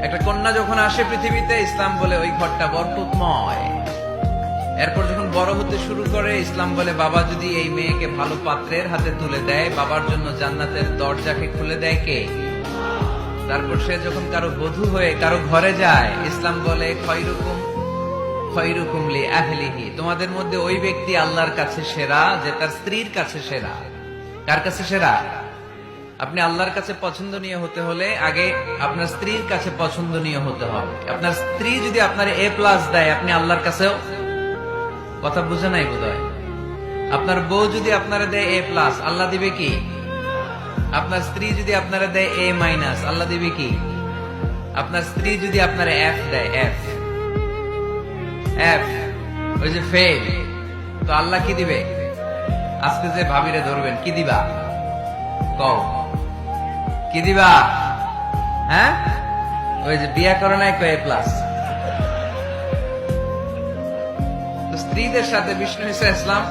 একটা কন্যা যখন আসে পৃথিবীতে, ইসলাম বলে ওই ঘরটা বরকতময়। এরপর যখন বড় হতে শুরু করে, ইসলাম বলে বাবা যদি এই মেয়েকে ভালো পাত্রের হাতে তুলে দেয়, বাবার জন্য জান্নাতের দরজাকে খুলে দেয় কে? তারপর সে যখন কারো বধূ হয়ে কারো ঘরে যায়, ইসলাম বলে খয়রুকুম খয়রুকুম লি আহলিহি, তোমাদের মধ্যে ওই ব্যক্তি আল্লাহর কাছে সেরা যে তার স্ত্রীর কাছে সেরা। কার কাছে সেরা? আপনি আল্লাহর কাছে পছন্দনীয় হতে হলে আগে আপনার স্ত্রীর কাছে পছন্দনীয় হতে হবে। আপনার স্ত্রী যদি আপনার A+ দেয়, আপনি আল্লাহর কাছেও, কথা বুঝে নাই বোধহয়। আপনার বউ যদি আপনারা দেয় A+, আল্লাহ দিবে কি? আপনার স্ত্রী যদি আপনারা দেয় A-, আল্লাহ দিবে কি? আপনার স্ত্রী যদি আপনার F দেয়, F ওই যে ফেল, তো আল্লাহ কি দিবে? আজকে যে ভাবিরে ধরবেন, কি দিবা? কও কি দিবা? হ্যাঁ, ওই যে বিয়া করে নাই A+। স্ত্রীদের সাথে বিষ্ণু ঈসা ইসলাম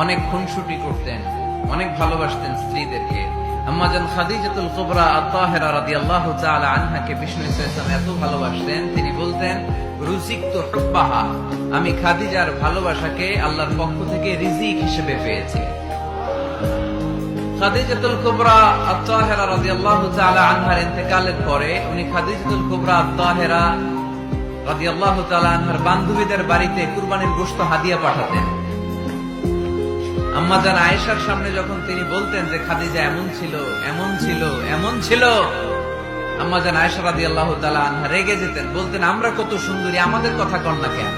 অনেক খুনসুটি করতেন, অনেক ভালোবাসতেন স্ত্রীদেরকে। আম্মাজান খাদিজাতুল কুবরা আত-তাহেরা রাদিয়াল্লাহু তাআলা আনহাকে বিষ্ণু ঈসা ইসলাম এত ভালোবাসতেন, তিনি বলতেন রুজিকতু হুব্বাহা, আমি খাদিজার ভালোবাসাকে আল্লাহর পক্ষ থেকে রিজিক হিসেবে পেয়েছি। খাদিজাতুল কুবরা আত-তাহেরা রাদিয়াল্লাহু তাআলা আনহার ইন্তেকালের পরে উনি খাদিজাতুল কুবরা আত-তাহেরা রাদিয়াল্লাহু তাআলা আনহার বান্ধবীদের বাড়িতে কুরবানির গোশত হাদিয়া পাঠাতেন। আম্মাজান আয়েশার সামনে যখন তিনি বলতেন যে খাদিজা এমন ছিল, এমন ছিল, এমন ছিল, আম্মাজান আয়েশা রাদিয়াল্লাহু তাআলা আনহা রেগে যেতেন, বলতেন আমরা কত সুন্দরী, আমাদের কথা কন না কেন?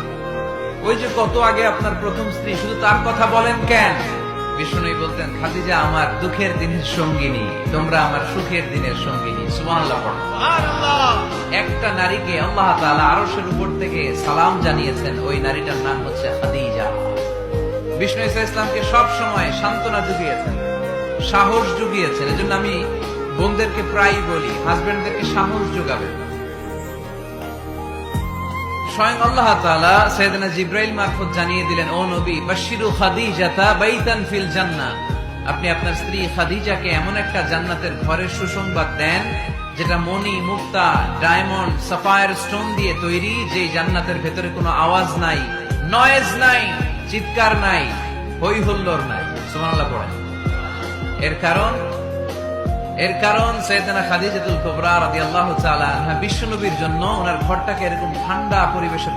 ওই যে কত আগে আপনার প্রথম স্ত্রী, শুধু তার কথা বলেন কেন? বিষ্ণু বলতেন খাদিজা আমার দুঃখের দিনের সঙ্গিনী, তোমরা আমার সুখের দিনের সঙ্গিনী। সুবহানাল্লাহ। একটা নারীকে আল্লাহ তাআলা আরশের উপর থেকে সালাম জানিয়েছেন, ওই নারীটার নাম হচ্ছে খাদিজা। বিষ্ণু ঈসা ইসলামকে সব সময় সান্ত্বনা জুগিয়েছেন, সাহস জুগিয়েছেন। এজন্য আমি বোনদেরকে প্রায় বলি, হাজবেন্ডদেরকে সাহস যোগাবেন। স্বয়ং আল্লাহ তাআলা সাইয়েদনা জিবরাইল মারফত জানিয়ে দিলেন, ও নবী বাশশিরু খাদিজাতা বাইতান ফিল জান্নাহ, আপনি আপনার স্ত্রী খাদিজাকে এমন একটা জান্নাতের ঘরের সুসংবাদ দেন যেটা মণি, মুক্তা, ডায়মন্ড, সাফায়ার স্টোন দিয়ে তৈরি, যে জান্নাতের ভেতরে কোনো আওয়াজ নাই, নয়েজ নাই, চিৎকার নাই, হই হুল্লোড় নাই। সুবহানাল্লাহ পড়েন। এর কারণ সাইয়েদনা খাদিজাতুল কুবরা রাদিয়াল্লাহু তাআলা আনহা বিশ্বনবীর জন্য ওনার ঘরটাকে এরকম ঠান্ডা পরিবেশের